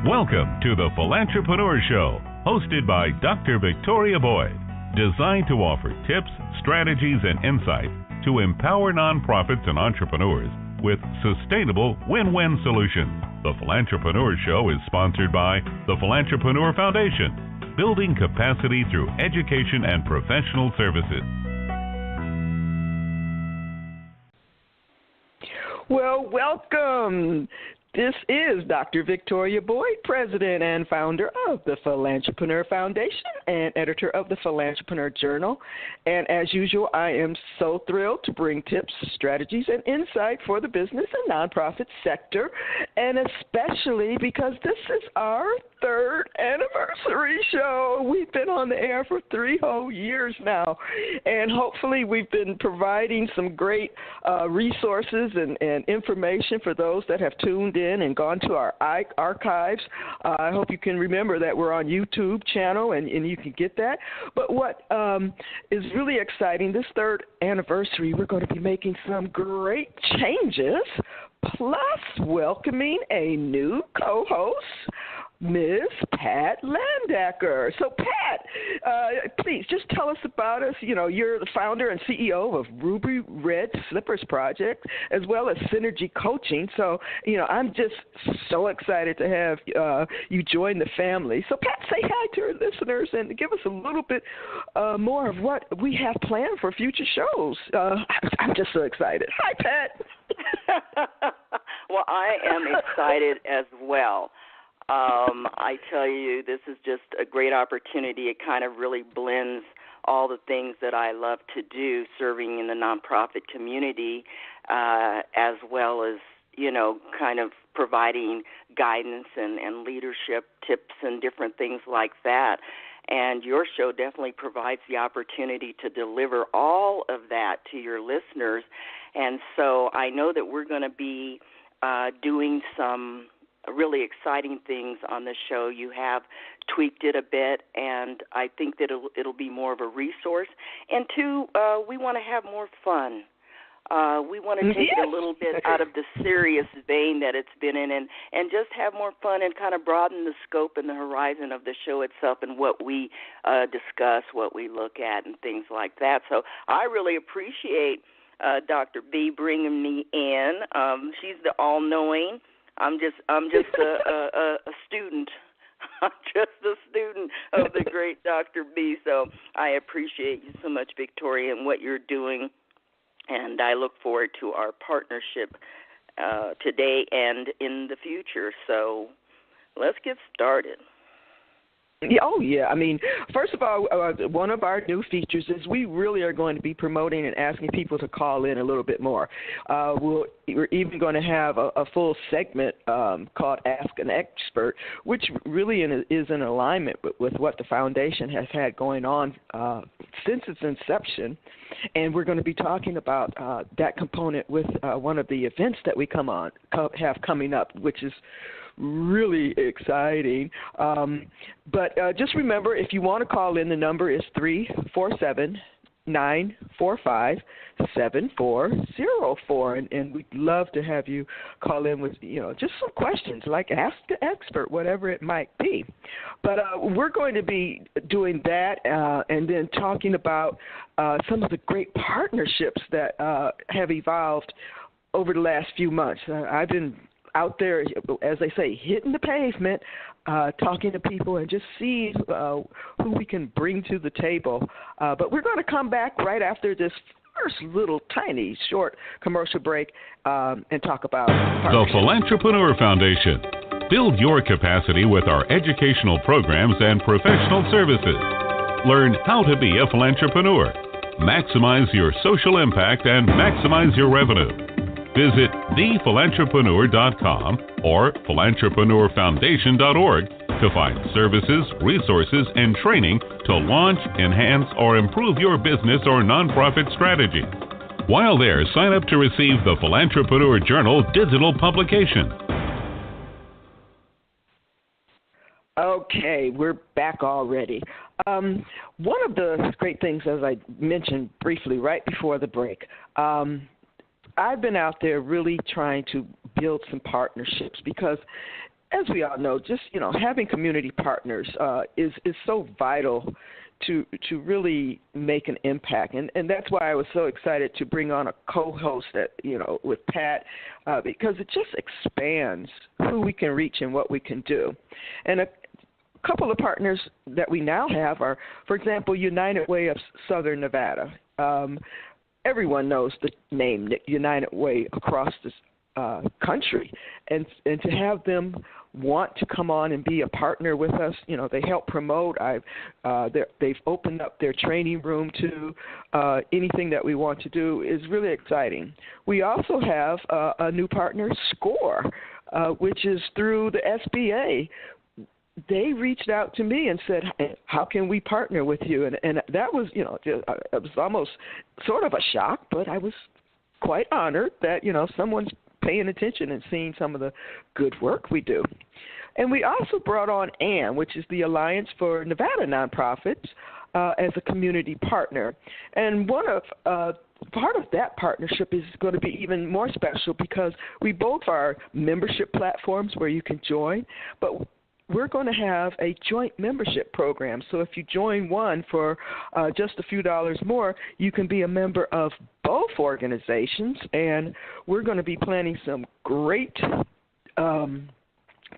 Welcome to the Philantrepreneur Show, hosted by Dr. Victoria Boyd, designed to offer tips, strategies, and insight to empower nonprofits and entrepreneurs with sustainable win-win solutions. The Philantrepreneur Show is sponsored by the Philantrepreneur Foundation, building capacity through education and professional services. Well, welcome. This is Dr. Victoria Boyd, President and founder of the Philantrepreneur Foundation and editor of the Philantrepreneur Journal. And as usual, I am so thrilled to bring tips, strategies, and insight for the business and nonprofit sector, and especially because this is our third anniversary show. We've been on the air for 3 whole years now, and hopefully we've been providing some great resources and information for those that have tuned in and gone to our archives. I hope you can remember that we're on YouTube channel and you can get that. But what is really exciting, this third anniversary, we're going to be making some great changes, plus welcoming a new co-host, Ms. Pat Landaker. So, Pat, please just tell us about us. You know, you're the founder and CEO of Ruby Red Slippers Project, as well as Synergy Coaching. So, you know, I'm just so excited to have you join the family. So, Pat, say hi to our listeners and give us a little bit more of what we have planned for future shows. I'm just so excited. Hi, Pat. Well, I am excited as well. I tell you, this is just a great opportunity. It kind of really blends all the things that I love to do, serving in the nonprofit community, as well as, you know, kind of providing guidance and leadership tips and different things like that. And your show definitely provides the opportunity to deliver all of that to your listeners. And so I know that we're going to be doing some really exciting things on the show. You have tweaked it a bit, and I think that it'll be more of a resource. And two, we want to have more fun. We want to take it a little bit out of the serious vein that it's been in and just have more fun and kind of broaden the scope and the horizon of the show itself and what we discuss, what we look at, and things like that. So I really appreciate Dr. B bringing me in. She's the all-knowing. I'm just a student. I'm just a student of the great Dr. B. So I appreciate you so much, Victoria, and what you're doing. And I look forward to our partnership today and in the future. So let's get started. Yeah, oh, yeah. I mean, first of all, one of our new features is we really are going to be promoting and asking people to call in a little bit more. We're even going to have a full segment called Ask an Expert, which really is in alignment with what the foundation has had going on since its inception. And we're going to be talking about that component with one of the events that we have coming up, which is really exciting. But just remember, if you want to call in, the number is 347-945-7404. And we'd love to have you call in with, you know, just some questions, like ask the expert, whatever it might be. But we're going to be doing that and then talking about some of the great partnerships that have evolved over the last few months. I've been out there, as they say, hitting the pavement, talking to people and just see who we can bring to the table. But we're going to come back right after this first little tiny short commercial break and talk about the Philantrepreneur Foundation. Build your capacity with our educational programs and professional services. Learn how to be a philantrepreneur, maximize your social impact, and maximize your revenue. Visit thephilantrepreneur.com or philantrepreneurfoundation.org to find services, resources, and training to launch, enhance, or improve your business or nonprofit strategy. While there, sign up to receive the Philantrepreneur Journal digital publication. Okay, we're back already. One of the great things, as I mentioned briefly right before the break, I've been out there really trying to build some partnerships because as we all know, just, having community partners is so vital to really make an impact. And that's why I was so excited to bring on a co-host with Pat, because it just expands who we can reach and what we can do. And a couple of partners that we now have are, for example, United Way of Southern Nevada. Everyone knows the name United Way across this country, and to have them want to come on and be a partner with us, they help promote. They've opened up their training room to anything that we want to do is really exciting. We also have a new partner, SCORE, which is through the SBA. They reached out to me and said, hey, how can we partner with you? And that was, it was almost sort of a shock, but I was quite honored that, someone's paying attention and seeing some of the good work we do. And we also brought on ANN, which is the Alliance for Nevada Nonprofits, as a community partner. And one of part of that partnership is going to be even more special because we both are membership platforms where you can join, but we're going to have a joint membership program. So if you join one for just a few dollars more, you can be a member of both organizations. And we're going to be planning some great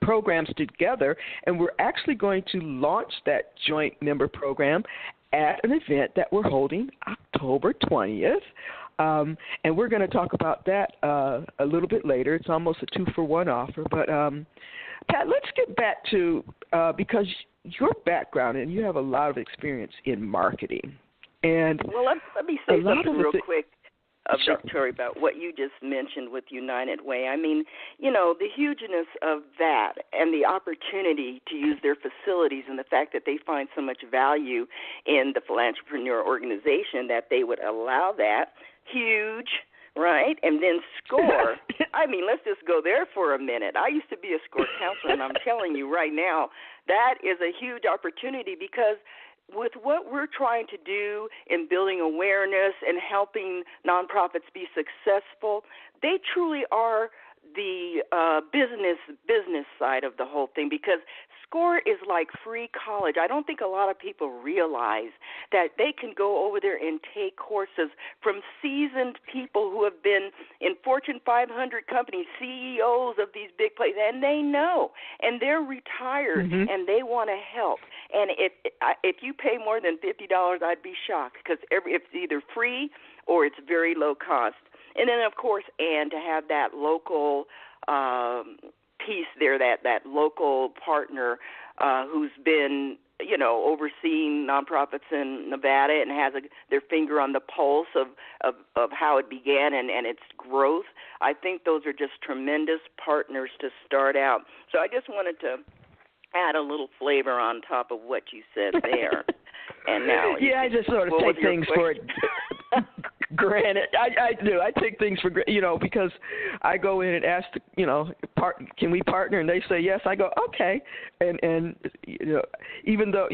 programs together. And we're actually going to launch that joint member program at an event that we're holding October 20th. And we're going to talk about that a little bit later. It's almost a 2-for-1 offer. But Pat, let's get back to, because your background, and you have a lot of experience in marketing. And well, let me say something real quick, sure. Victoria, about what you just mentioned with United Way. I mean, the hugeness of that and the opportunity to use their facilities and the fact that they find so much value in the Philantrepreneur organization that they would allow that, huge. Right, and then SCORE. I mean, let's just go there for a minute. I used to be a SCORE counselor, and I'm telling you right now, that is a huge opportunity because with what we're trying to do in building awareness and helping nonprofits be successful, they truly are the business side of the whole thing because SCORE is like free college. I don't think a lot of people realize that they can go over there and take courses from seasoned people who have been in Fortune 500 companies, CEOs of these big places, and they know, and they're retired, and they want to help. And if you pay more than $50, I'd be shocked because it's either free or it's very low cost. And then, of course, and to have that local piece there, that local partner who's been, overseeing nonprofits in Nevada and has their finger on the pulse of how it began and its growth. I think those are just tremendous partners to start out. So I just wanted to add a little flavor on top of what you said there. And now, I just sort of take things for it. Granted, I do. I take things for because I go in and ask, can we partner? And they say yes. I go okay, and even though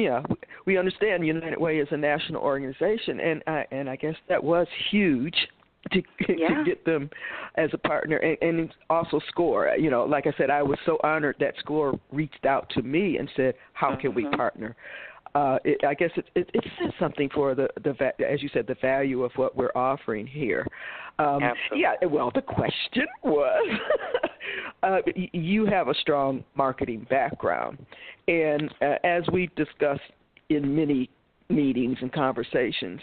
we understand United Way is a national organization, and I guess that was huge to get them as a partner, and also SCORE. Like I said, I was so honored that SCORE reached out to me and said, how can we partner? I guess it says something for the as you said, the value of what we're offering here. Well, the question was, you have a strong marketing background, and as we've discussed in many meetings and conversations,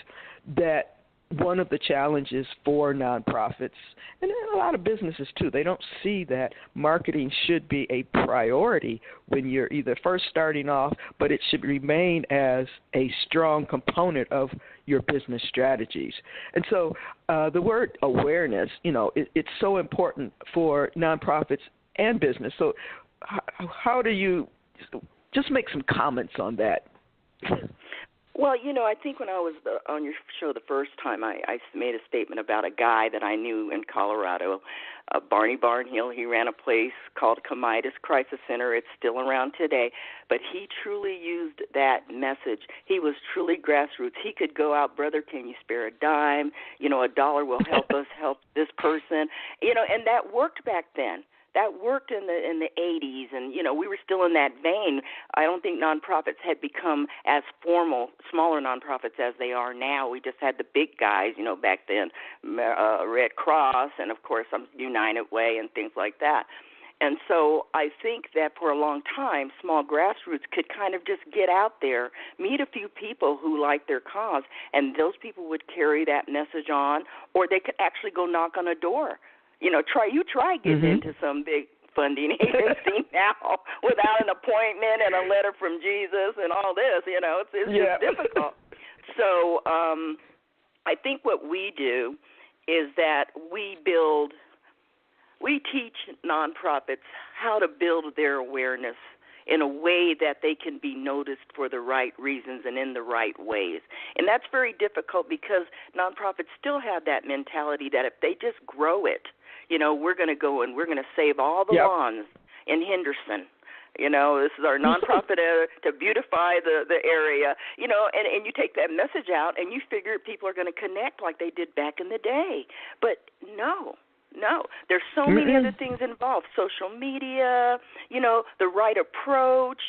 that one of the challenges for nonprofits, and a lot of businesses too, they don't see that marketing should be a priority when you're either first starting off, but it should remain as a strong component of your business strategies. And so the word awareness, it's so important for nonprofits and business. So how do you just make some comments on that? Well, I think when I was on your show the first time, I made a statement about a guy that I knew in Colorado, Barney Barnhill. He ran a place called Comitas Crisis Center. It's still around today. But he truly used that message. He was truly grassroots. He could go out, brother, can you spare a dime? $1 will help us help this person. And that worked back then. That worked in the 80s, and we were still in that vein. I don't think nonprofits had become as formal, smaller nonprofits as they are now. We just had the big guys, back then, Red Cross and, of course, United Way and things like that. And so I think that for a long time, small grassroots could kind of just get out there, meet a few people who like their cause, and those people would carry that message on, or they could actually go knock on a door. Try getting into some big funding agency now without an appointment and a letter from Jesus and all this. It's just difficult. So I think what we do is that we teach nonprofits how to build their awareness in a way that they can be noticed for the right reasons and in the right ways. And that's very difficult because nonprofits still have that mentality that if they just grow it, we're going to go and we're going to save all the lawns in Henderson. This is our nonprofit to beautify the area, and you take that message out and you figure people are going to connect like they did back in the day. But no, there's so many other things involved. Social media, the right approach,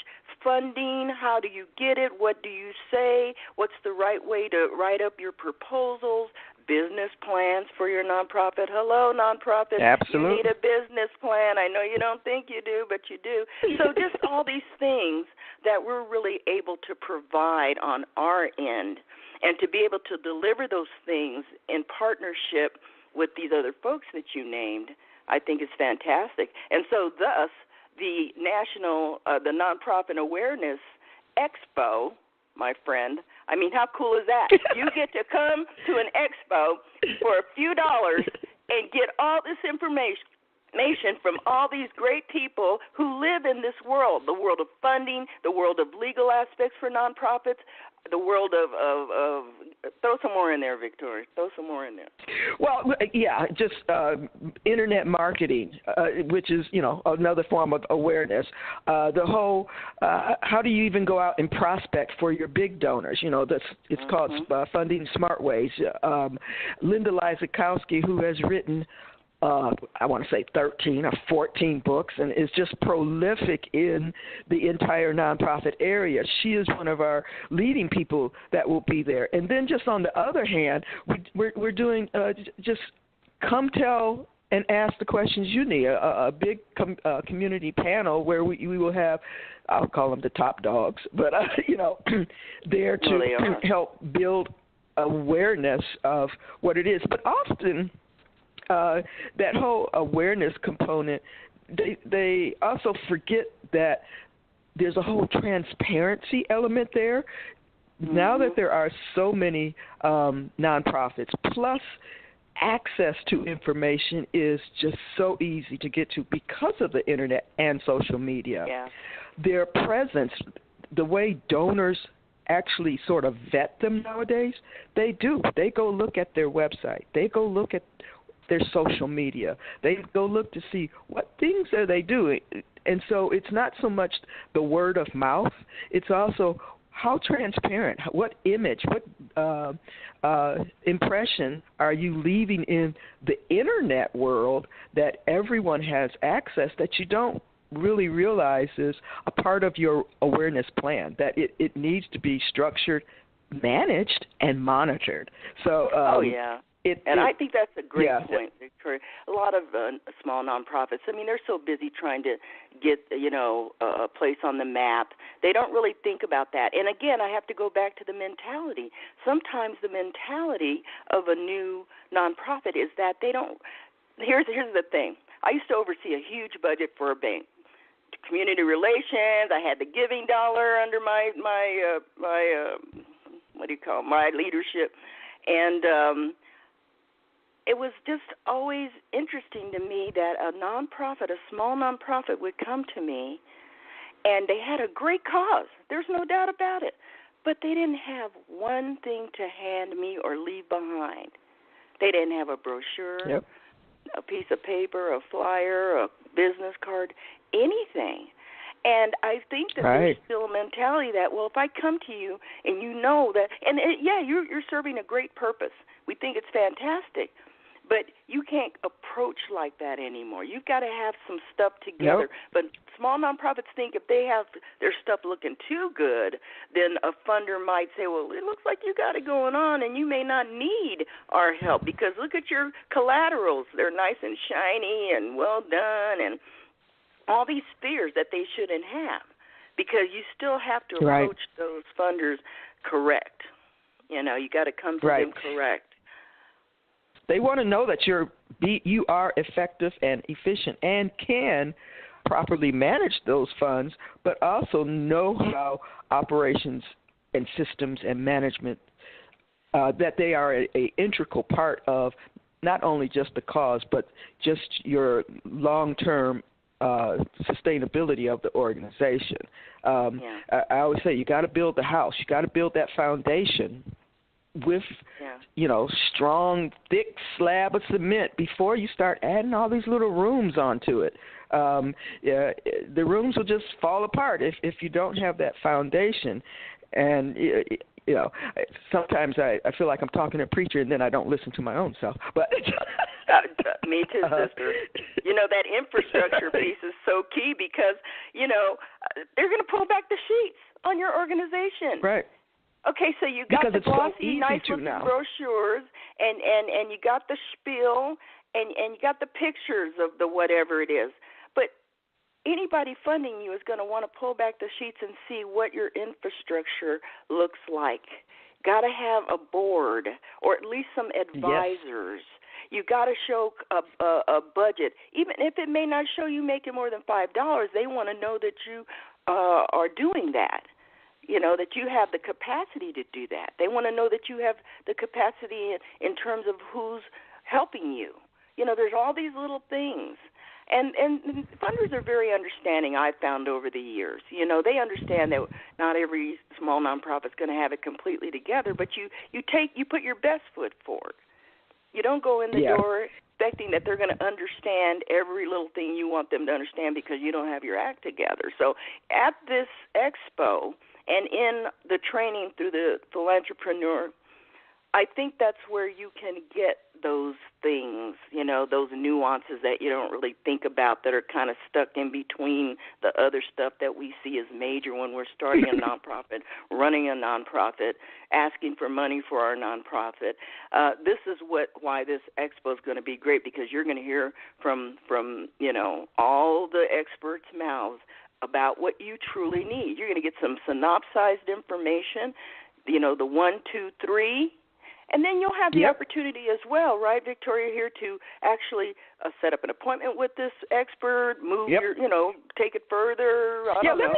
funding, how do you get it, what do you say, what's the right way to write up your proposals, business plans for your nonprofit. Hello, nonprofit. Absolutely. You need a business plan. I know you don't think you do, but you do. So just all these things that we're really able to provide on our end, and to be able to deliver those things in partnership with these other folks that you named, I think is fantastic. And so thus, the the Nonprofit Awareness Expo, my friend, how cool is that? You get to come to an expo for a few dollars and get all this information from all these great people who live in this world, the world of funding, the world of legal aspects for nonprofits, the world of throw some more in there, Victoria. Throw some more in there. Well, just internet marketing, which is, another form of awareness. The whole, how do you even go out and prospect for your big donors? It's called Funding Smart Ways. Linda Lizakowski, who has written I want to say 13 or 14 books, and is just prolific in the entire nonprofit area. She is one of our leading people that will be there. And then just on the other hand, we're doing just come tell and ask the questions you need, a big community panel where we will have, I'll call them the top dogs, but, there to help build awareness of what it is. But often, that whole awareness component, they also forget that there's a whole transparency element there. Now that there are so many nonprofits, plus access to information is just so easy to get to because of the internet and social media. Yeah. Their presence, the way donors actually sort of vet them nowadays, they do. They go look at their website. They go look at their social media. They go look to see what things are they doing. And so it's not so much the word of mouth. It's also how transparent, what image, what impression are you leaving in the internet world that everyone has access that you don't really realize is a part of your awareness plan, that it needs to be structured, managed, and monitored. So, I think that's a great point, Victoria. A lot of small nonprofits, they're so busy trying to get, a place on the map. They don't really think about that. And again, I have to go back to the mentality. Sometimes the mentality of a new nonprofit is that they don't. Here's the thing. I used to oversee a huge budget for a bank. Community relations. I had the giving dollar under my leadership, and it was just always interesting to me that a small nonprofit would come to me, and they had a great cause. There's no doubt about it, but they didn't have one thing to hand me or leave behind. They didn't have a brochure, a piece of paper, a flyer, a business card, anything. And I think that there's still a mentality that, well, if I come to you and you know that, you're serving a great purpose. We think it's fantastic. But you can't approach like that anymore. You've got to have some stuff together. Nope. But small nonprofits think if they have their stuff looking too good, then a funder might say, well, it looks like you got it going on, and you may not need our help because look at your collaterals. They're nice and shiny and well done and all these fears that they shouldn't have because you still have to approach those funders correct. You know, you got to come to them correct. They want to know that you are effective and efficient and can properly manage those funds, but also know how operations and systems and management, that they are an integral part of not only just the cause, but just your long-term sustainability of the organization. I always say you got to build the house. You got to build that foundation with, strong, thick slab of cement before you start adding all these little rooms onto it. The rooms will just fall apart if you don't have that foundation. And, sometimes I feel like I'm talking to a preacher and then I don't listen to my own self. But me too, sister. That infrastructure piece is so key because, they're going to pull back the sheets on your organization. Right. Okay, so you got the glossy, nice-looking now. brochures, and you got the spiel, and you got the pictures of the whatever it is. But anybody funding you is going to want to pull back the sheets and see what your infrastructure looks like. Got to have a board or at least some advisors. Yes. You got to show a budget. Even if it may not show you making more than $5, they want to know that you are doing that. That you have the capacity to do that. They want to know that you have the capacity in terms of who's helping you. There's all these little things. And funders are very understanding, I've found over the years. They understand that not every small nonprofit is going to have it completely together, but you put your best foot forward. You don't go in the door expecting that they're going to understand every little thing you want them to understand because you don't have your act together. So at this expo, and in the training through the Philantrepreneur, I think that's where you can get those things, those nuances that you don't really think about that are kind of stuck in between the other stuff that we see as major when we're starting a nonprofit, running a nonprofit, asking for money for our nonprofit. This is why this expo is going to be great because you're going to hear from all the experts' mouths about what you truly need. You're going to get some synopsized information, the 1, 2, 3, and then you'll have the opportunity as well, right, Victoria, here to actually set up an appointment with this expert, move your, take it further. I don't know.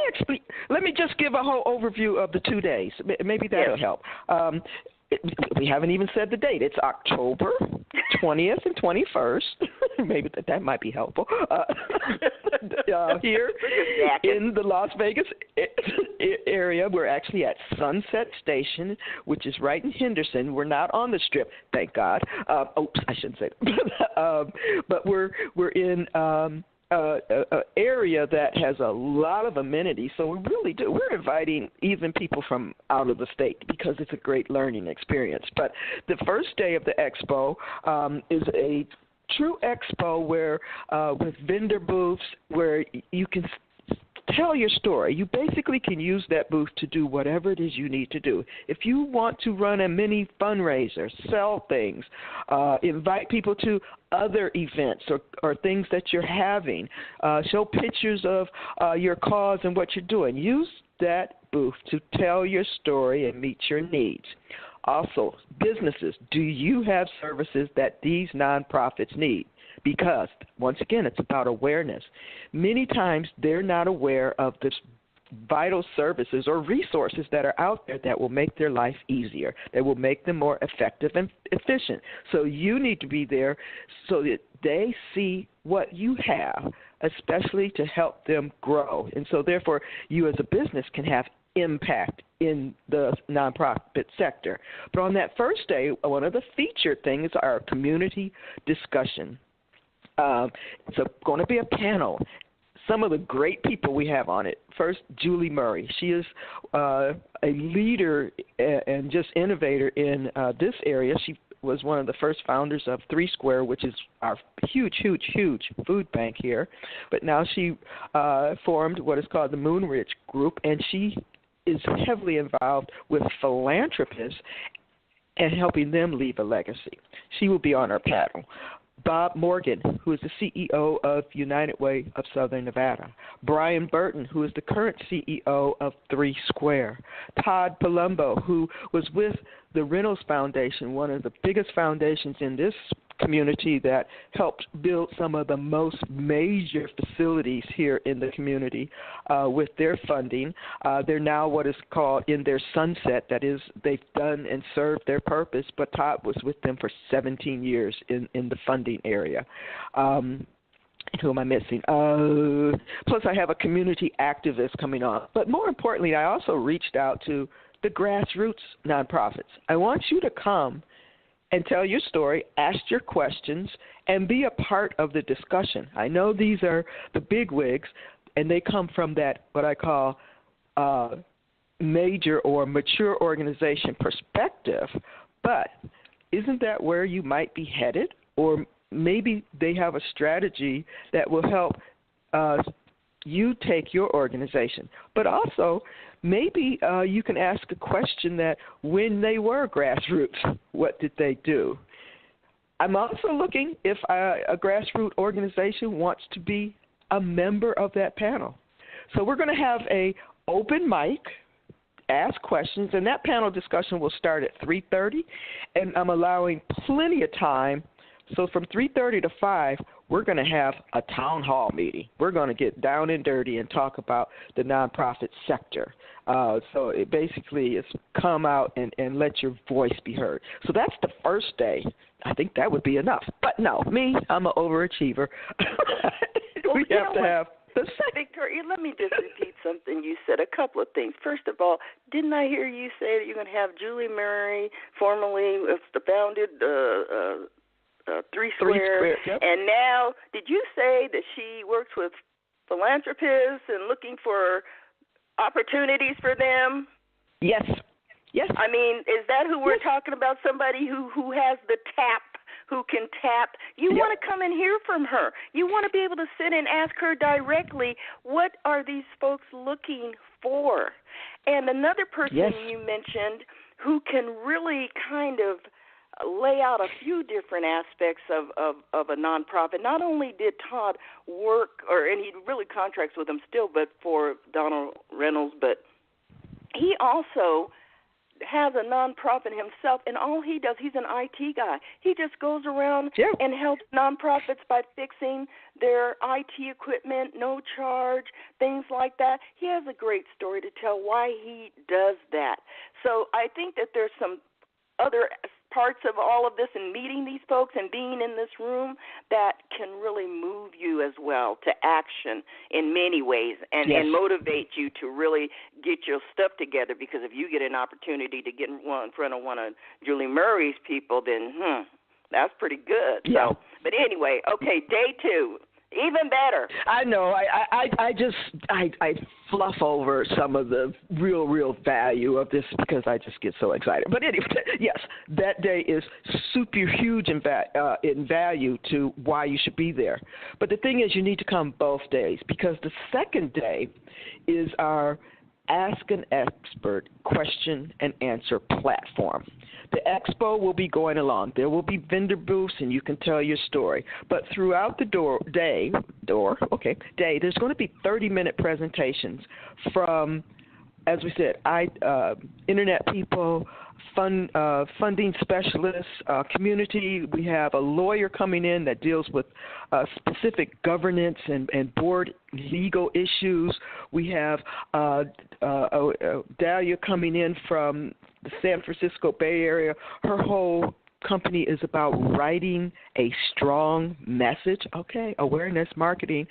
Let me just give a whole overview of the 2 days. Maybe that'll help. We haven't even said the date. It's October 20th and 21st. Maybe that might be helpful. Here in the Las Vegas area, we're actually at Sunset Station, which is right in Henderson. We're not on the Strip, thank God. Oops, I shouldn't say that. But we're in area that has a lot of amenities, so we're inviting even people from out of the state because it's a great learning experience. But the first day of the expo is a true expo where with vendor booths where you can tell your story. You basically can use that booth to do whatever it is you need to do. If you want to run a mini fundraiser, sell things, invite people to other events or things that you're having, show pictures of your cause and what you're doing, use that booth to tell your story and meet your needs. Also, businesses, do you have services that these nonprofits need? Because, once again, it's about awareness. Many times they're not aware of the vital services or resources that are out there that will make their life easier, that will make them more effective and efficient. So you need to be there so that they see what you have, especially to help them grow. And so, therefore, you as a business can have impact in the nonprofit sector. But on that first day, one of the featured things are community discussion. It's going to be a panel. Some of the great people we have on it. First, Julie Murray. She is a leader and just innovator in this area. She was one of the first founders of 3 Square, which is our huge food bank here. But now she formed what is called the Moonridge Group, and she is heavily involved with philanthropists and helping them leave a legacy. She will be on our panel. Bob Morgan, who is the CEO of United Way of Southern Nevada. Brian Burton, who is the current CEO of 3 Square. Todd Palumbo, who was with the Reynolds Foundation, one of the biggest foundations in this community that helped build some of the most major facilities here in the community with their funding. They're now what is called in their sunset. That is, they've done and served their purpose, but Todd was with them for 17 years in the funding area. Who am I missing? Plus, I have a community activist coming on. But more importantly, I also reached out to the grassroots nonprofits. I want you to come and tell your story, ask your questions, and be a part of the discussion. I know these are the bigwigs, and they come from that, what I call major or mature organization perspective, but isn't that where you might be headed? Or maybe they have a strategy that will help you take your organization. But also, maybe you can ask a question that when they were grassroots, what did they do? I'm also looking if a grassroots organization wants to be a member of that panel. So we're going to have a open mic, ask questions, and that panel discussion will start at 3:30, and I'm allowing plenty of time. So from 3:30 to 5, we're going to have a town hall meeting. We're going to get down and dirty and talk about the nonprofit sector. So it basically is come out and let your voice be heard. So that's the first day. I think that would be enough. But no, me, I'm an overachiever. We have to have the second. Victoria, let me just repeat something you said, a couple of things. First of all, didn't I hear you say that you're going to have Julie Murray, formerly founded 3 Square, yep. And now, did you say that she works with philanthropists and looking for opportunities for them? Yes. I mean, is that who we're talking about? Somebody who has the tap, who can tap? You want to come and hear from her. You want to be able to sit and ask her directly, what are these folks looking for? And another person you mentioned who can really kind of lay out a few different aspects of a nonprofit. Not only did Todd work, and he really contracts with them still, but for Donald Reynolds, but he also has a nonprofit himself, and all he does, he's an IT guy. He just goes around and helps nonprofits by fixing their IT equipment, no charge, things like that. He has a great story to tell why he does that. So I think that there's some other parts of all of this and meeting these folks and being in this room that can really move you as well to action in many ways and motivate you to really get your stuff together, because if you get an opportunity to get in front of one of Julie Murray's people, then that's pretty good. Yeah. So, but anyway, okay, day 2. Even better. I know. I fluff over some of the real value of this because I just get so excited. But anyway, yes, that day is super huge in value to why you should be there. But the thing is, you need to come both days, because the second day is our Ask an Expert question and answer platform. The expo will be going along. There will be vendor booths, and you can tell your story. But throughout the day, there's going to be 30-minute presentations from, as we said, internet people, funding specialists, community. We have a lawyer coming in that deals with specific governance and board legal issues. We have Dahlia coming in from the San Francisco Bay Area. Her whole company is about writing a strong message, awareness marketing.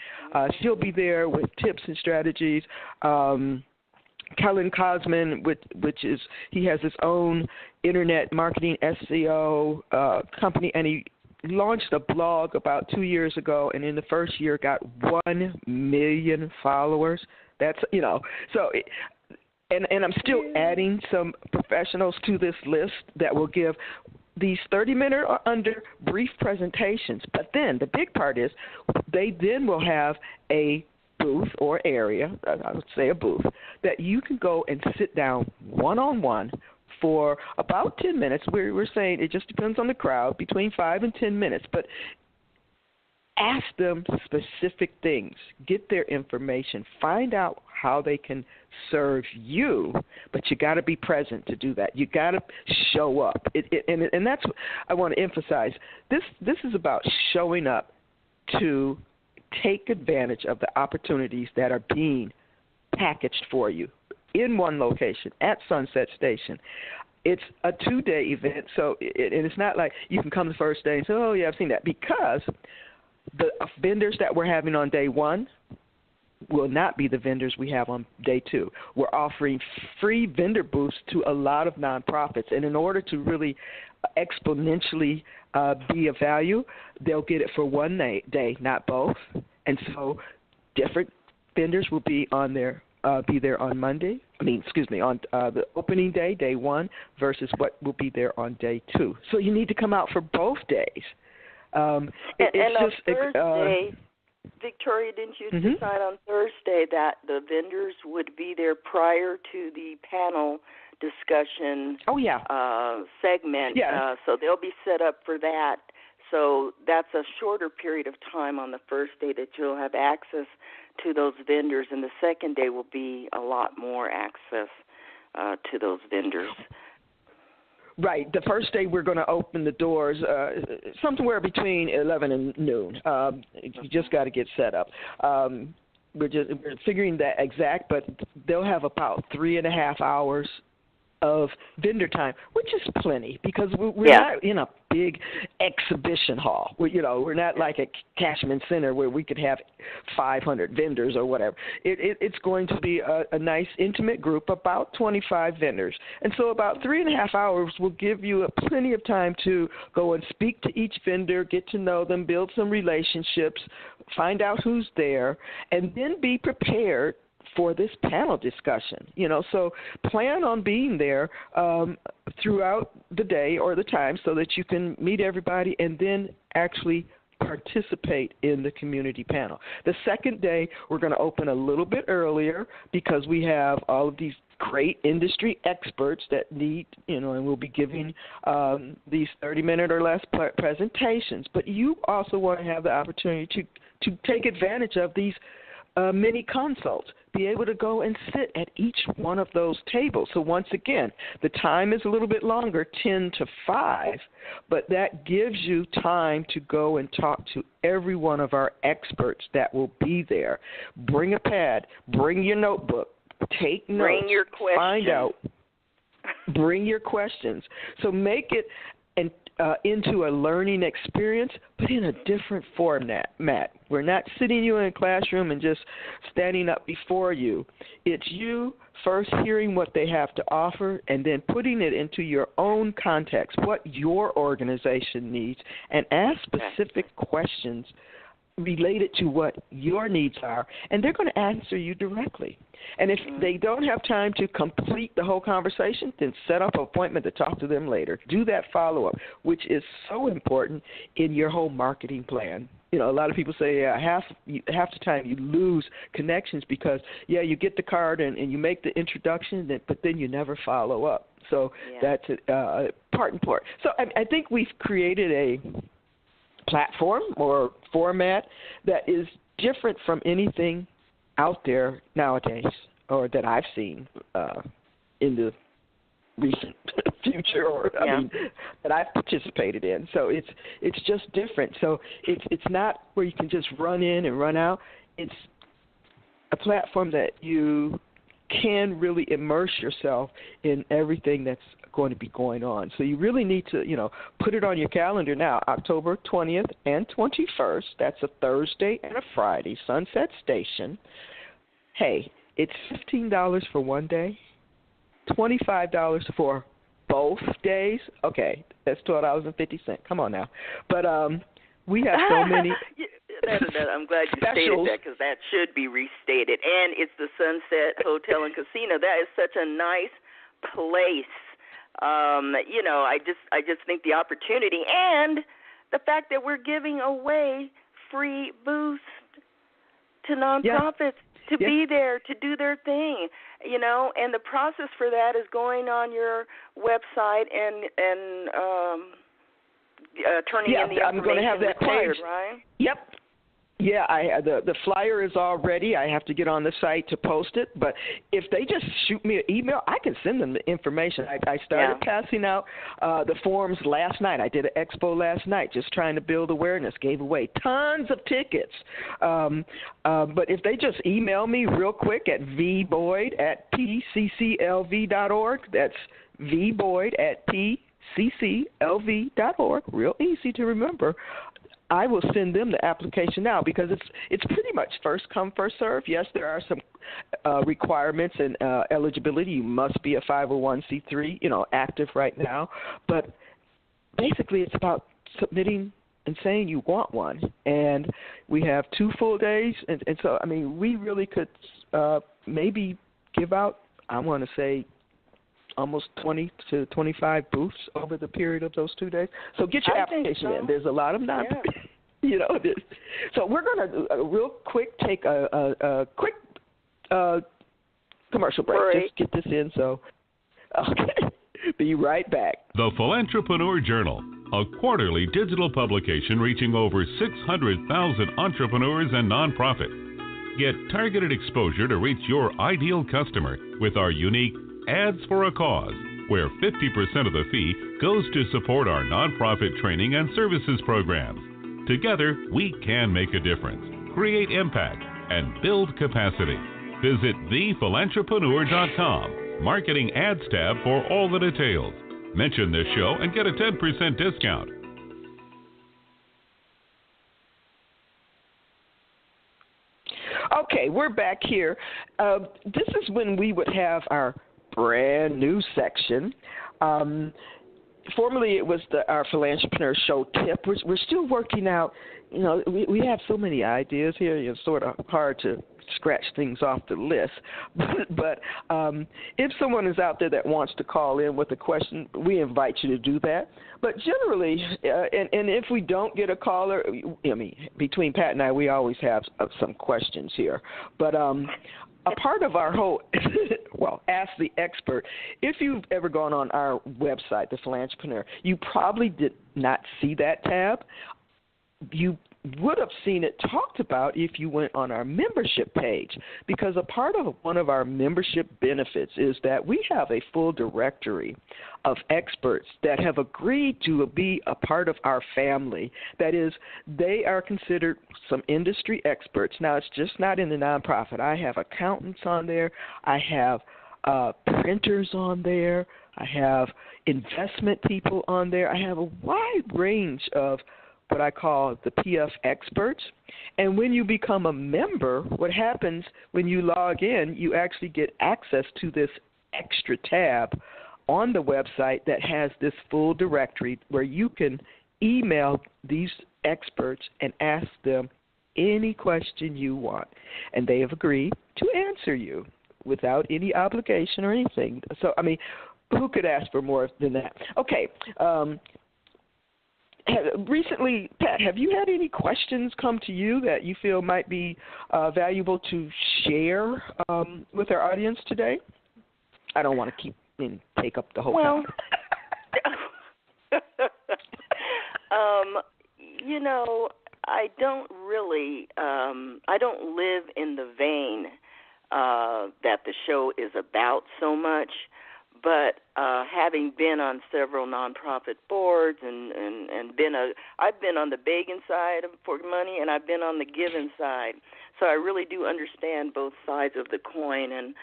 She'll be there with tips and strategies. Kellen Cosman, which is, he has his own internet marketing SEO company, and he launched a blog about 2 years ago, and in the first year got 1 million followers. That's, so and I'm still adding some professionals to this list that will give these 30-minute or under brief presentations. But then the big part is they then will have a booth or area, I would say a booth, that you can go and sit down one-on-one for about 10 minutes. We're saying it just depends on the crowd, between 5 and 10 minutes. But ask them specific things. Get their information. Find out how they can serve you, but you got to be present to do that. You got to show up. And that's what I want to emphasize. This is about showing up to take advantage of the opportunities that are being packaged for you in one location at Sunset Station. It's a 2-day event, so and it's not like you can come the first day and say, oh, yeah, I've seen that, because the vendors that we're having on day 1 will not be the vendors we have on day 2. We're offering free vendor booths to a lot of nonprofits, and in order to really exponentially be of value, they'll get it for one day, not both. And so different vendors will be on there. Be there on Monday. On the opening day, day 1, versus what will be there on day 2. So you need to come out for both days. And on Thursday, Victoria, didn't you decide on Thursday that the vendors would be there prior to the panel discussion segment? Yeah. So they'll be set up for that. So that's a shorter period of time on the first day that you'll have access to those vendors, and the second day will be a lot more access to those vendors. Right. The first day we're going to open the doors somewhere between 11 and noon. You just got to get set up. We're figuring that exact, but they'll have about 3.5 hours of vendor time, which is plenty, because we're not in a big exhibition hall. We're not like at Cashman Center where we could have 500 vendors or whatever. It's going to be a nice intimate group, about 25 vendors. And so about 3.5 hours will give you plenty of time to go and speak to each vendor, get to know them, build some relationships, find out who's there, and then be prepared for this panel discussion. So plan on being there throughout the day or the time so that you can meet everybody and then actually participate in the community panel. The second day, we're going to open a little bit earlier because we have all of these great industry experts that need, and we'll be giving these 30-minute or less presentations. But you also want to have the opportunity to take advantage of these mini consults, be able to go and sit at each one of those tables. So once again, the time is a little bit longer, 10 to 5, but that gives you time to go and talk to every one of our experts that will be there. Bring a pad, bring your notebook, take notes, bring your questions. Find out, bring your questions. So make it into a learning experience, but in a different format. We're not sitting you in a classroom and just standing up before you. It's you first hearing what they have to offer and then putting it into your own context, what your organization needs, and ask specific questions related to what your needs are, and they're going to answer you directly. And if they don't have time to complete the whole conversation, then set up an appointment to talk to them later. Do that follow-up, which is so important in your whole marketing plan. A lot of people say half the time you lose connections because, you get the card and you make the introduction, but then you never follow up. So that's part and part. So I think we've created a platform or format that is different from anything out there nowadays or that I've seen in the recent future or that I've participated in. So it's just different. So it's not where you can just run in and run out. It's a platform that you can really immerse yourself in everything that's going to be going on. So you really need to, put it on your calendar now, October 20th and 21st. That's a Thursday and a Friday, Sunset Station. Hey, it's $15 for one day, $25 for both days. Okay, that's $12.50. Come on now. But we have so many. I'm glad you stated that because that should be restated. And it's the Sunset Hotel and Casino. That is such a nice place I just think the opportunity and the fact that we're giving away free boost to nonprofits to be there, to do their thing, and the process for that is going on your website and turning in the information I'm going to have that required, page. right? Yep. Yeah, the flyer is all ready. I have to get on the site to post it. But if they just shoot me an email, I can send them the information. I started passing out the forms last night. I did an expo last night just trying to build awareness, gave away tons of tickets. But if they just email me real quick at vboyd@pcclv.org, that's vboyd@pcclv.org, real easy to remember, I will send them the application now because it's pretty much first come, first serve. Yes, there are some requirements and eligibility. You must be a 501c3, active right now. But basically it's about submitting and saying you want one. And we have 2 full days. And so, we really could maybe give out, I want to say, almost 20 to 25 booths over the period of those 2 days. So get your application in. There's a lot of So we're going to real quick take a quick commercial break. Just get this in. So, okay. Be right back. The Philantrepreneur Journal, a quarterly digital publication reaching over 600,000 entrepreneurs and nonprofits. Get targeted exposure to reach your ideal customer with our unique Ads for a Cause, where 50% of the fee goes to support our nonprofit training and services programs. Together, we can make a difference, create impact, and build capacity. Visit thephilantrepreneur.com, Marketing Ads tab for all the details. Mention this show and get a 10% discount. Okay, we're back here. This is when we would have our brand new section. Formerly, it was our Philantrepreneur Show tip. We're still working out. We have so many ideas here. It's sort of hard to scratch things off the list. But if someone is out there that wants to call in with a question, we invite you to do that. But generally, and if we don't get a caller, between Pat and I, we always have some questions here. But a part of our whole, Ask the Expert, if you've ever gone on our website, The Philantrepreneur, you probably did not see that tab. You would have seen it talked about if you went on our membership page, because a part of one of our membership benefits is that we have a full directory of experts that have agreed to be a part of our family. That is, they are considered some industry experts. Now, it's just not in the nonprofit. I have accountants on there. I have printers on there. I have investment people on there. I have a wide range of what I call the PF experts. And when you become a member, what happens when you log in, you actually get access to this extra tab on the website that has this full directory where you can email these experts and ask them any question you want. And they have agreed to answer you without any obligation or anything. So, who could ask for more than that? Okay. Recently, Pat, have you had any questions come to you that you feel might be valuable to share with our audience today? I don't want to take up the whole time. I don't really, I don't live in the vein that the show is about so much. But having been on several nonprofit boards and I've been on the begging side for money and I've been on the giving side. So I really do understand both sides of the coin. And,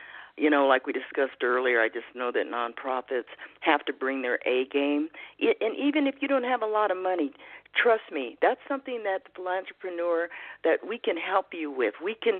like we discussed earlier, I just know that nonprofits have to bring their A game. And even if you don't have a lot of money, trust me, that's something that the Philantrepreneur, that we can help you with. We can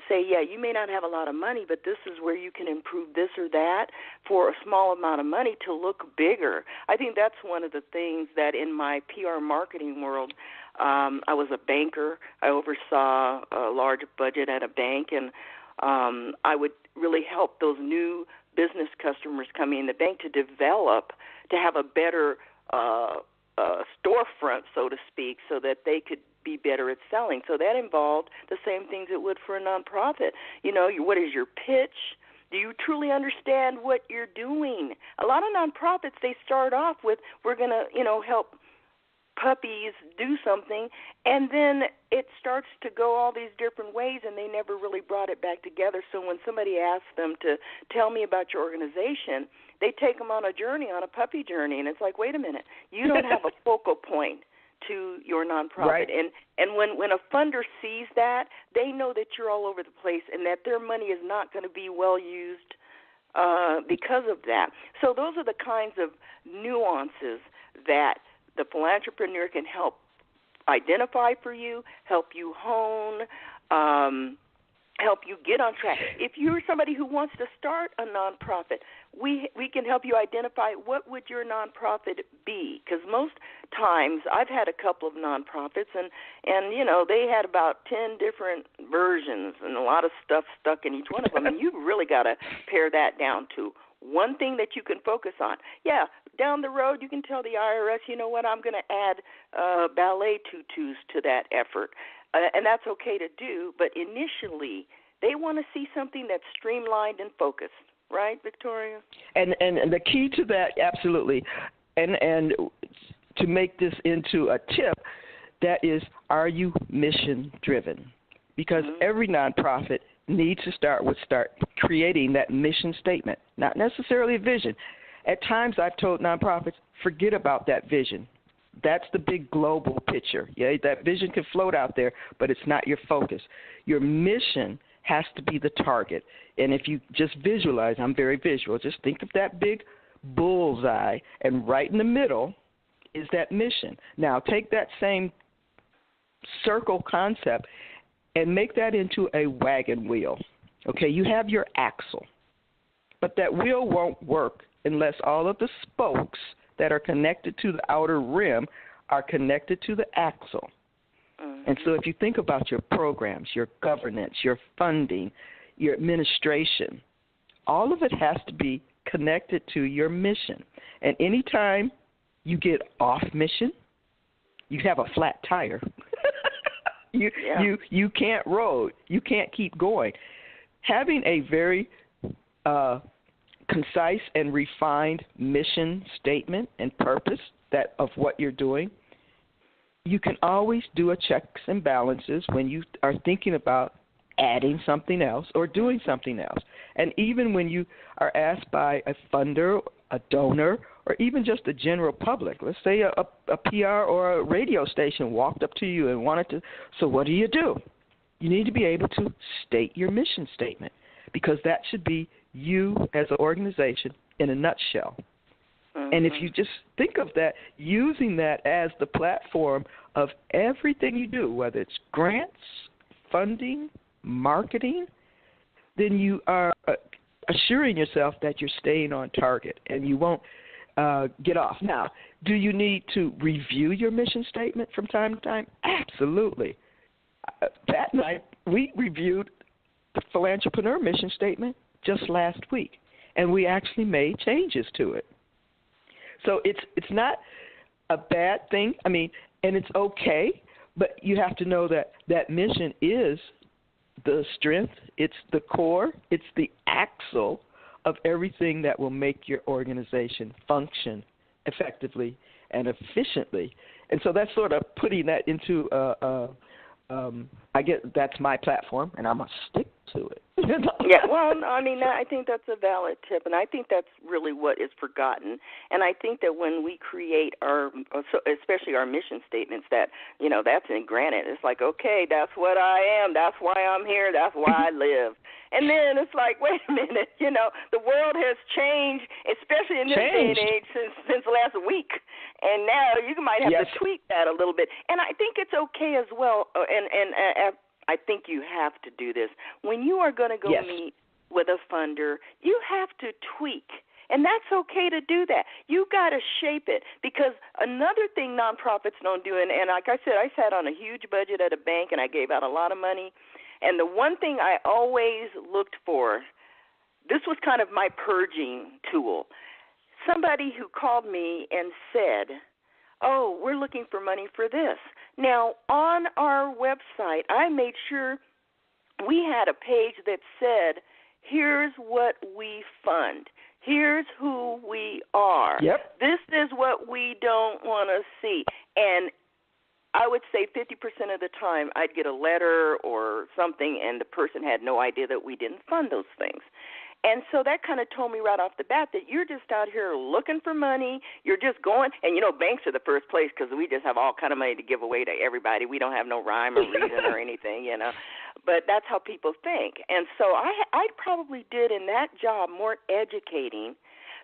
say, you may not have a lot of money, but this is where you can improve this or that for a small amount of money to look bigger. I think that's one of the things that in my PR marketing world, I was a banker. I oversaw a large budget at a bank, and I would really help those new business customers coming in the bank to develop, to have a better storefront, so to speak, so that they could be better at selling. So that involved the same things it would for a nonprofit. What is your pitch? Do you truly understand what you're doing? A lot of nonprofits, they start off with, we're going to, help puppies do something, and then it starts to go all these different ways, and they never really brought it back together. So when somebody asks them to tell me about your organization, they take them on a journey, on a puppy journey, and it's like, wait a minute, you don't have a focal point to your nonprofit. Right. And when a funder sees that, they know that you're all over the place and that their money is not going to be well used because of that. So those are the kinds of nuances that the Philantrepreneur can help identify for you, help you hone, help you get on track. If you're somebody who wants to start a nonprofit, we can help you identify what would your nonprofit be, because most times I've had a couple of nonprofits, and they had about 10 different versions and a lot of stuff stuck in each one of them, and you've really got to pare that down to one thing that you can focus on. Yeah, down the road you can tell the IRS, you know what, I'm going to add ballet tutus to that effort, and that's okay to do, but initially they want to see something that's streamlined and focused. Right, Victoria? And the key to that, absolutely, and to make this into a tip, that is, are you mission-driven? Because every nonprofit needs to start creating that mission statement, not necessarily a vision. At times I've told nonprofits, forget about that vision. That's the big global picture. Yeah, that vision can float out there, but it's not your focus. Your mission has to be the target. And if you just visualize, I'm very visual, just think of that big bullseye, and right in the middle is that mission. Now take that same circle concept and make that into a wagon wheel. Okay, you have your axle, but that wheel won't work unless all of the spokes that are connected to the outer rim are connected to the axle. And so if you think about your programs, your governance, your funding, your administration, all of it has to be connected to your mission. And anytime you get off mission, you have a flat tire. You can't roll. You can't keep going. Having a very concise and refined mission statement and purpose of what you're doing, you can always do a checks and balances when you are thinking about adding something else or doing something else. And even when you are asked by a funder, a donor, or even just the general public, let's say a PR or a radio station walked up to you and wanted to, so what do? You need to be able to state your mission statement, because that should be you as an organization in a nutshell. And if you just think of that, using that as the platform of everything you do, whether it's grants, funding, marketing, then you are assuring yourself that you're staying on target and you won't get off. Now, do you need to review your mission statement from time to time? Absolutely. Pat and I, we reviewed the Philantrepreneur mission statement just last week, and we actually made changes to it. So it's not a bad thing. I mean, and it's okay, but you have to know that that mission is the strength, it's the core, it's the axle of everything that will make your organization function effectively and efficiently. And so that's sort of putting that into that's my platform, and I'm going to stick to it. Yeah, well, I mean, I think that's a valid tip, and I think that's really what is forgotten. And I think that when we create especially our mission statements, that, that's in granite. It's like, okay, that's what I am. That's why I'm here. That's why I live. And then it's like, wait a minute, the world has changed, especially in this day and age since last week. And now you might have to tweak that a little bit. And I think it's okay as well, and I think you have to do this. When you are going to go meet with a funder, you have to tweak. And that's okay to do that. You got to shape it, because another thing nonprofits don't do, and like I said, I sat on a huge budget at a bank and I gave out a lot of money, And the one thing I always looked for, this was kind of my purging tool. Somebody who called me and said, oh, we're looking for money for this. Now, on our website, I made sure we had a page that said, here's what we fund. Here's who we are. Yep. This is what we don't want to see. And I would say 50% of the time I'd get a letter or something, and the person had no idea that we didn't fund those things. And so that kind of told me right off the bat that you're just out here looking for money. You're just going, and, banks are the first place because we just have all kind of money to give away to everybody. We don't have no rhyme or reason or anything, But that's how people think. And so I probably did in that job more educating,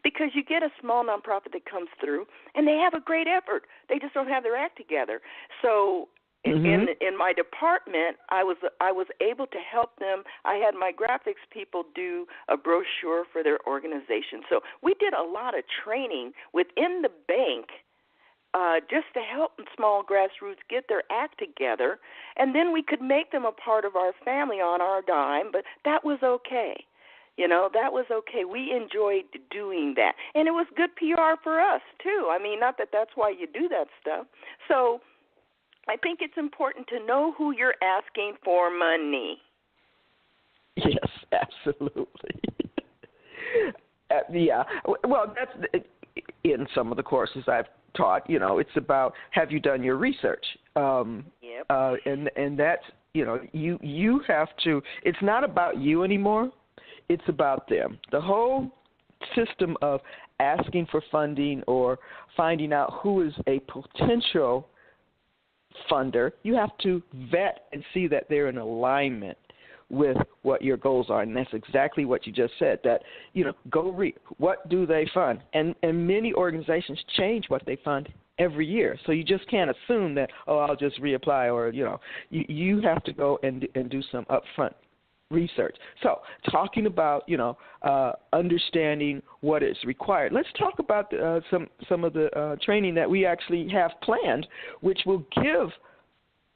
because you get a small nonprofit that comes through, and they have a great effort. They just don't have their act together. So in my department, I was able to help them. I had my graphics people do a brochure for their organization. So we did a lot of training within the bank just to help small grassroots get their act together, and then we could make them a part of our family on our dime, but that was okay. That was okay. We enjoyed doing that. And it was good PR for us, too. I mean, not that that's why you do that stuff. So I think it's important to know who you're asking for money. Yes, absolutely. Yeah. Well, that's in some of the courses I've taught. It's about, have you done your research? Yep. And that's, you have to. It's not about you anymore. It's about them. The whole system of asking for funding or finding out who is a potential funder, you have to vet and see that they're in alignment with what your goals are. And that's exactly what you just said, that, go read. What do they fund? And many organizations change what they fund every year. So you just can't assume that, I'll just reapply, or, you have to go and do some upfront research. So talking about, understanding what is required. Let's talk about some of the training that we actually have planned, which will give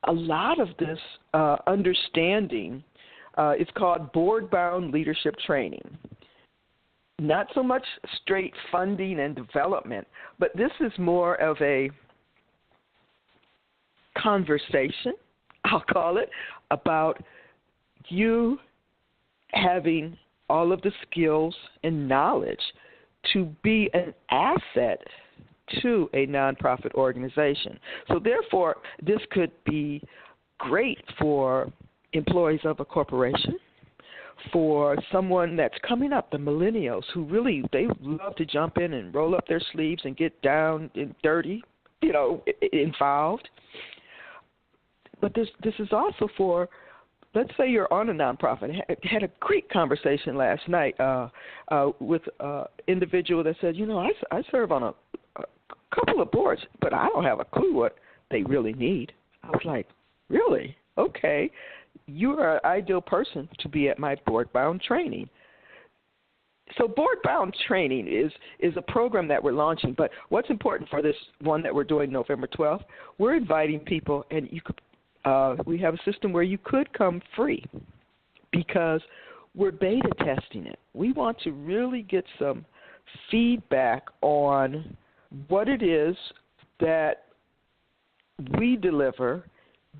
a lot of this understanding. It's called board-bound leadership training. Not so much straight funding and development, but this is more of a conversation, I'll call it, about you having all of the skills and knowledge to be an asset to a nonprofit organization. So therefore, this could be great for employees of a corporation, for someone that's coming up, the millennials, who really, they love to jump in and roll up their sleeves and get down and dirty, involved. But this is also for, let's say you're on a nonprofit. I had a great conversation last night with an individual that said, I serve on a couple of boards, but I don't have a clue what they really need. I was like, really? Okay. You are an ideal person to be at my board-bound training. So board-bound training is a program that we're launching, but what's important for this one that we're doing November 12th, we're inviting people, and you could we have a system where you could come free because we're beta testing it. We want to really get some feedback on what it is that we deliver.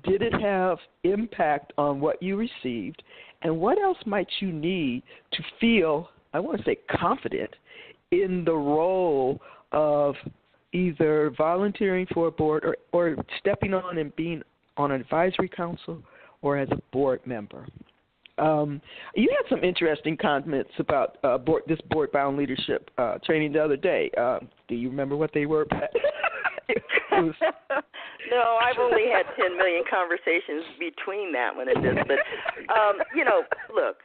Did it have impact on what you received? And what else might you need to feel, I want to say, confident in the role of either volunteering for a board or stepping on and being on an advisory council or as a board member? You had some interesting comments about this board-bound leadership training the other day. Do you remember what they were, Pat? No, I've only had 10 million conversations between that one and this. But, look,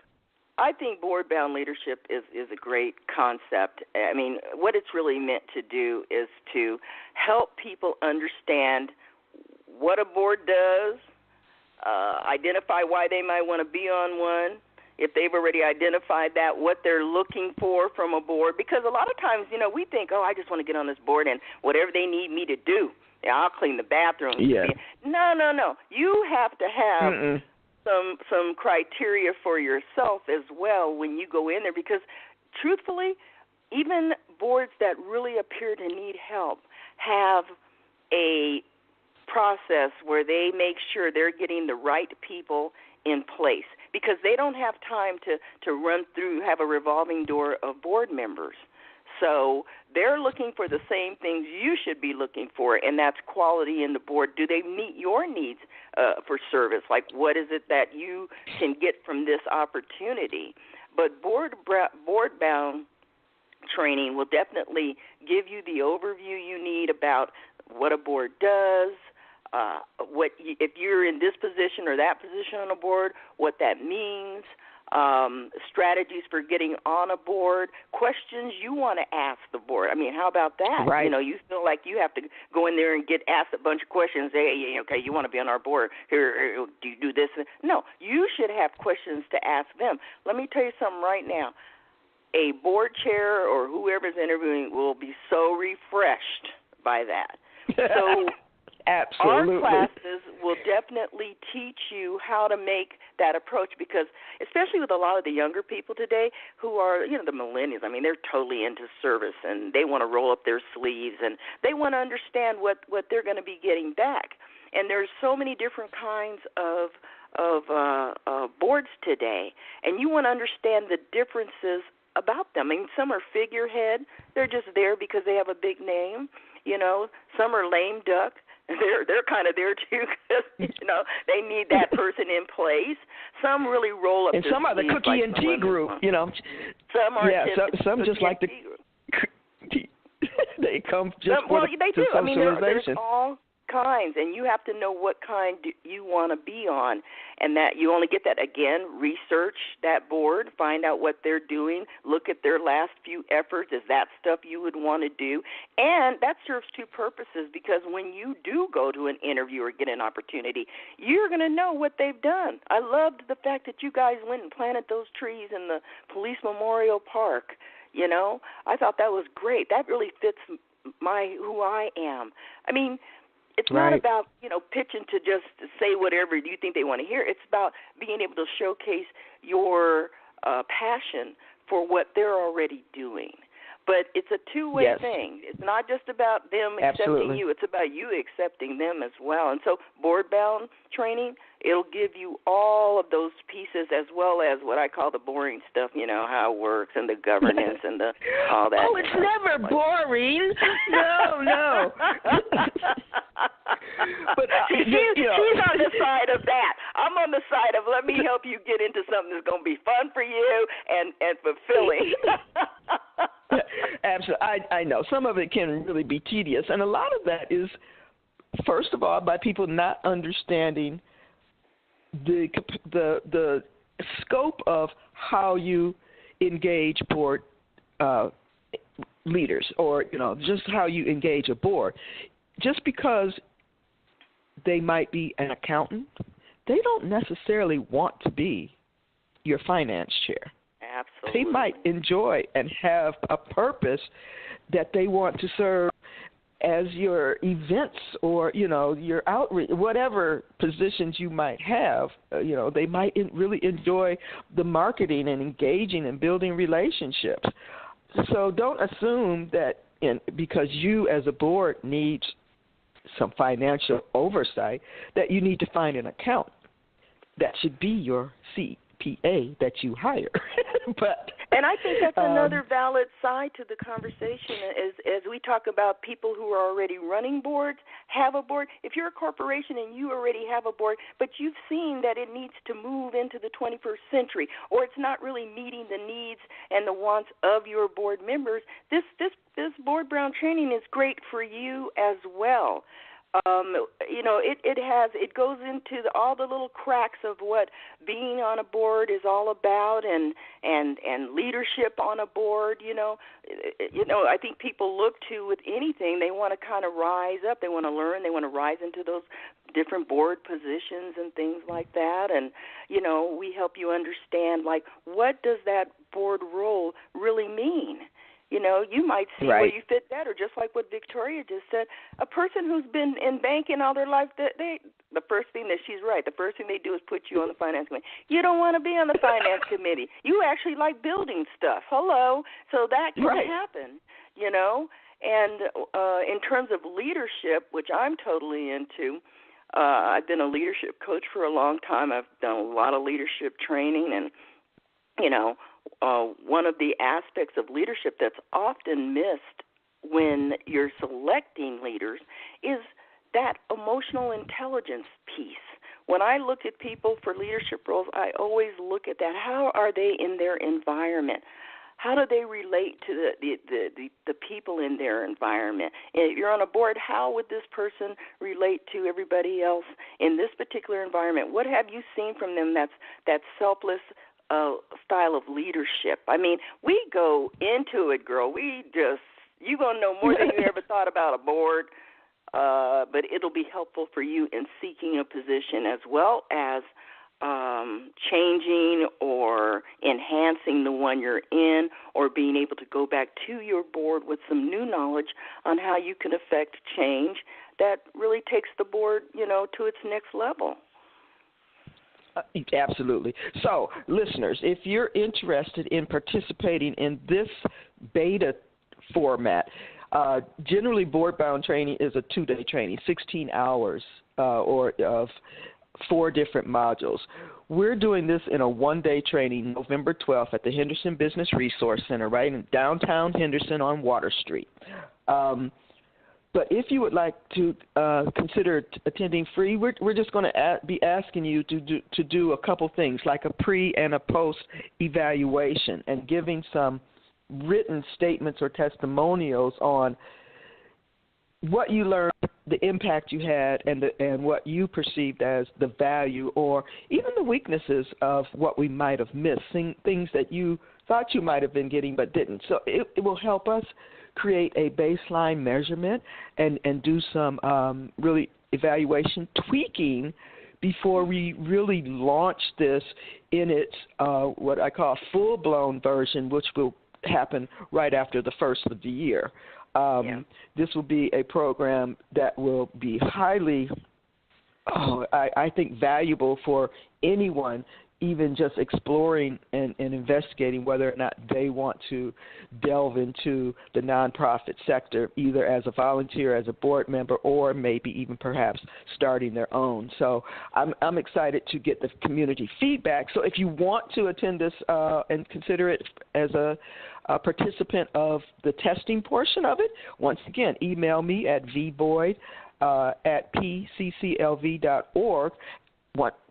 I think board-bound leadership is a great concept. I mean, what it's really meant to do is to help people understand what a board does, identify why they might want to be on one, if they've already identified that, what they're looking for from a board. Because a lot of times, we think, I just want to get on this board and whatever they need me to do, I'll clean the bathroom. Yeah. No. You have to have some criteria for yourself as well when you go in there, because truthfully, even boards that really appear to need help have a process where they make sure they're getting the right people in place, because they don't have time to run through, have a revolving door of board members. So they're looking for the same things you should be looking for, and that's quality in the board. Do they meet your needs for service? Like, what is it that you can get from this opportunity? But board-bound training will definitely give you the overview you need about what a board does, if you're in this position or that position on a board, what that means, strategies for getting on a board, questions you want to ask the board. I mean, how about that? Right. You know, you feel like you have to go in there and get asked a bunch of questions. Hey, okay, you want to be on our board. Here, do you do this? No, you should have questions to ask them. Let me tell you something right now. A board chair or whoever's interviewing will be so refreshed by that. So absolutely. Our classes will definitely teach you how to make that approach, because especially with a lot of the younger people today who are, the millennials, I mean, they're totally into service, and they want to roll up their sleeves, and they want to understand what they're going to be getting back. And there's so many different kinds of boards today, and you want to understand the differences about them. I mean, some are figurehead. They're just there because they have a big name. Some are lame duck. They're kind of there too because they need that person in place. Some really roll up. And some are the cookie like and tea group. Some are some just like the they come just well, they do. I mean, there's socialization. all kinds, and you have to know what kind you want to be on, and that you only get that, again, research that board, find out what they're doing, look at their last few efforts. Is that stuff you would want to do? And that serves two purposes, because when you do go to an interview or get an opportunity, you're going to know what they've done. I loved the fact that you guys went and planted those trees in the Police Memorial Park. I thought that was great. That really fits who I am. I mean, it's not about, pitching to just say whatever you think they want to hear. It's about being able to showcase your passion for what they're already doing. But it's a two-way thing. It's not just about them accepting you. It's about you accepting them as well. And so board-bound training, it'll give you all of those pieces, as well as what I call the boring stuff, how it works and the governance and all that. Oh, it's never boring. No. But she's on the side of that. I'm on the side of let me help you get into something that's going to be fun for you and fulfilling. Absolutely. I know. Some of it can really be tedious, and a lot of that is, first of all, by people not understanding the scope of how you engage board leaders, or just how you engage a board. Just because they might be an accountant, they don't necessarily want to be your finance chair. Absolutely. They might enjoy and have a purpose that they want to serve as your events or, your outreach, whatever positions you might have. They might really enjoy the marketing and engaging and building relationships. So don't assume that because you as a board needs some financial oversight that you need to find an accountant. That should be your CPA that you hire. And I think that's another valid side to the conversation as we talk about people who are already running boards, have a board. If you're a corporation and you already have a board, but you've seen that it needs to move into the 21st century, or it's not really meeting the needs and the wants of your board members, this board-bound training is great for you as well. It goes into all the little cracks of what being on a board is all about, and leadership on a board. I think people look to with anything, they want to kind of rise up, they want to learn, they want to rise into those different board positions and things like that. And we help you understand, like, what does that board role really mean? You know, you might see Right. where you fit better, just like what Victoria just said. A person who's been in banking all their life, the first thing that she's right, the first thing they do is put you on the finance committee. You don't want to be on the finance committee. You actually like building stuff. Hello. So that can happen, you know. And in terms of leadership, which I'm totally into, I've been a leadership coach for a long time. I've done a lot of leadership training, and, you know, one of the aspects of leadership that's often missed when you're selecting leaders is that emotional intelligence piece. When I look at people for leadership roles, I always look at that. How are they in their environment? How do they relate to the people in their environment? If you're on a board, how would this person relate to everybody else in this particular environment? What have you seen from them that's selfless style of leadership? I mean, we go into it, girl. You're going to know more than you ever thought about a board, but it'll be helpful for you in seeking a position as well as changing or enhancing the one you're in, or being able to go back to your board with some new knowledge on how you can affect change that really takes the board, you know, to its next level. Absolutely. So, listeners, if you're interested in participating in this beta format, generally board-bound training is a 2-day training, 16 hours or of 4 different modules. We're doing this in a 1-day training, November 12th, at the Henderson Business Resource Center, right in downtown Henderson on Water Street. But if you would like to consider attending free, we're just going to be asking you to do a couple things, like a pre and a post evaluation, and giving some written statements or testimonials on what you learned, the impact you had, and what you perceived as the value or even the weaknesses of what we might have missed, things that you thought you might have been getting but didn't. So it will help us create a baseline measurement and do some really evaluation tweaking before we really launch this in its what I call full-blown version, which will happen right after the first of the year. This will be a program that will be highly, I think, valuable for anyone, even just exploring and investigating whether or not they want to delve into the nonprofit sector, either as a volunteer, as a board member, or maybe even perhaps starting their own. So I'm excited to get the community feedback. So if you want to attend this and consider it as a participant of the testing portion of it, once again, email me at vboyd@pcclv.org.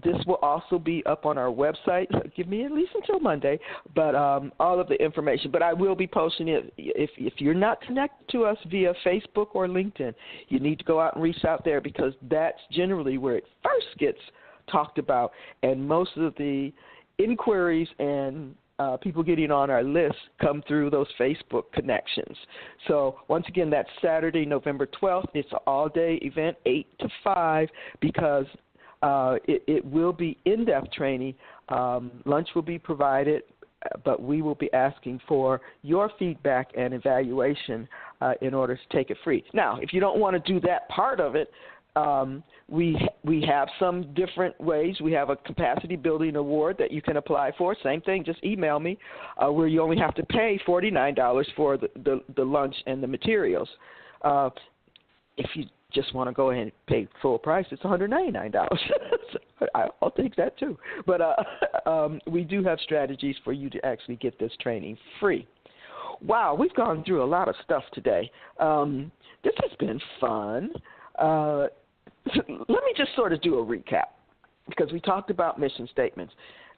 This will also be up on our website. Give me at least until Monday, but all of the information. But I will be posting it. If you're not connected to us via Facebook or LinkedIn, you need to go out and reach out there, because that's generally where it first gets talked about, and most of the inquiries and people getting on our list come through those Facebook connections. So once again, that's Saturday, November 12th. It's an all-day event, 8 to 5, because it will be in-depth training. Lunch will be provided, but we will be asking for your feedback and evaluation in order to take it free. Now, if you don't want to do that part of it, we have some different ways. We have a capacity building award that you can apply for. Same thing, just email me, where you only have to pay $49 for the lunch and the materials. If you just want to go ahead and pay full price, it's $199. I'll take that too. But we do have strategies for you to actually get this training free. Wow, we've gone through a lot of stuff today. This has been fun. Let me just sort of do a recap, because we talked about mission statements.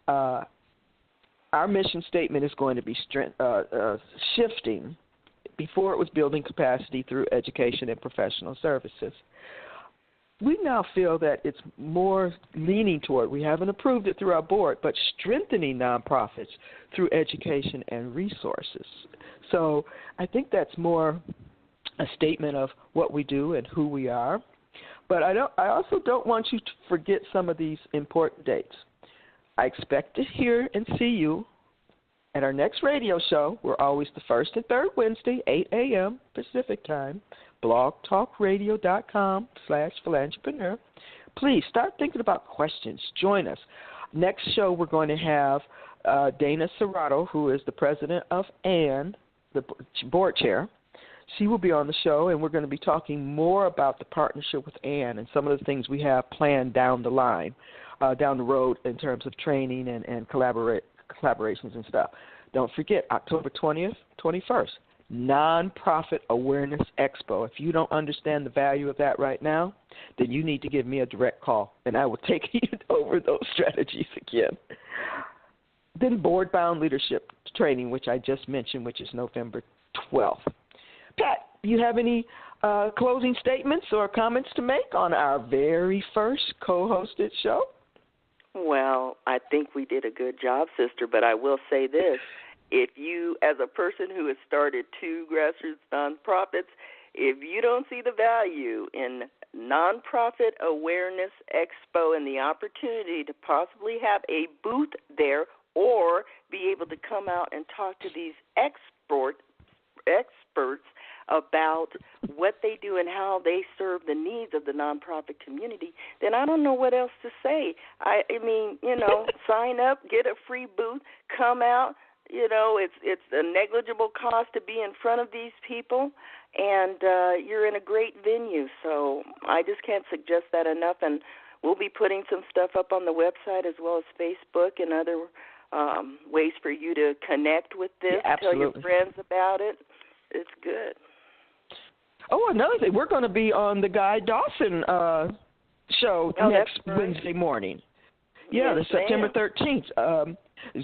Our mission statement is going to be shifting. Before it was building capacity through education and professional services. We now feel that it's more leaning toward, we haven't approved it through our board, but strengthening nonprofits through education and resources. So I think that's more a statement of what we do and who we are. But I also don't want you to forget some of these important dates. I expect to hear and see you At our next radio show, we're always the first and third Wednesday, 8 a.m. Pacific time, blogtalkradio.com/Philantrepreneur. Please start thinking about questions. Join us. Next show, we're going to have Dana Serrato, who is the president of ANN, the board chair. She will be on the show, and we're going to be talking more about the partnership with ANN and some of the things we have planned down the line, down the road in terms of training and collaborations and stuff. Don't forget, October 20th, 21st, Nonprofit Awareness Expo. If you don't understand the value of that right now, then you need to give me a direct call, and I will take you over those strategies again. Then board-bound leadership training, which I just mentioned, which is November 12th. Pat, do you have any closing statements or comments to make on our very first co-hosted show? Well, I think we did a good job, sister, but I will say this. If you, as a person who has started 2 grassroots nonprofits, if you don't see the value in Nonprofit Awareness Expo and the opportunity to possibly have a booth there or be able to come out and talk to these experts about what they do and how they serve the needs of the nonprofit community, then I don't know what else to say. I mean, sign up, get a free booth, come out. It's a negligible cost to be in front of these people, and you're in a great venue. So I just can't suggest that enough, and we'll be putting some stuff up on the website as well as Facebook and other ways for you to connect with this. Yeah, tell your friends about it. It's good. Oh, another thing, we're going to be on the Guy Dawson show next Wednesday morning. Yeah, yes, the September 13th.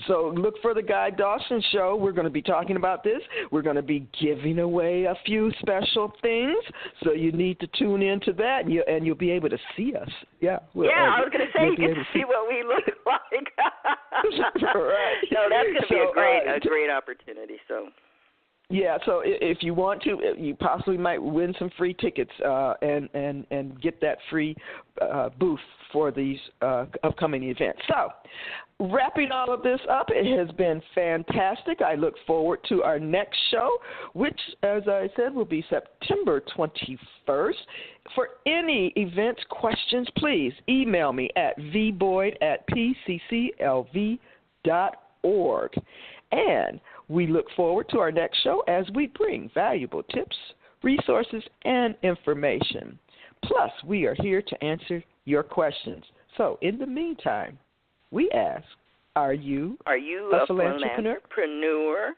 So look for the Guy Dawson show. We're going to be talking about this. We're going to be giving away a few special things, so you need to tune into that, and you'll be able to see us. Yeah. I was going to say you can see what we look like. Right. No, that's going to be a great opportunity. So. Yeah, so if you want to, you possibly might win some free tickets and get that free booth for these upcoming events. So, wrapping all of this up, it has been fantastic. I look forward to our next show, which, as I said, will be September 21st. For any events questions, please email me at vboyd@pcclv.org. And we look forward to our next show as we bring valuable tips, resources, and information. Plus, we are here to answer your questions. So, in the meantime, we ask, are you a philantrepreneur?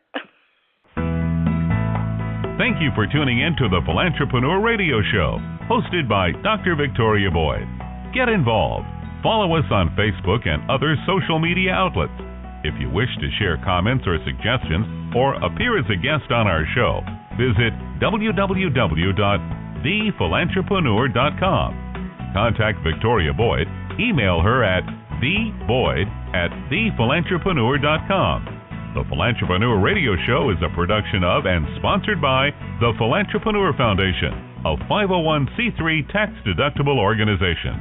Thank you for tuning in to the Philantrepreneur Radio Show, hosted by Dr. Victoria Boyd. Get involved. Follow us on Facebook and other social media outlets. If you wish to share comments or suggestions or appear as a guest on our show, visit www.thephilantrepreneur.com. Contact Victoria Boyd. Email her at theboyd@thephilantrepreneur.com. The Philantrepreneur Radio Show is a production of and sponsored by the Philantrepreneur Foundation, a 501c3 tax-deductible organization.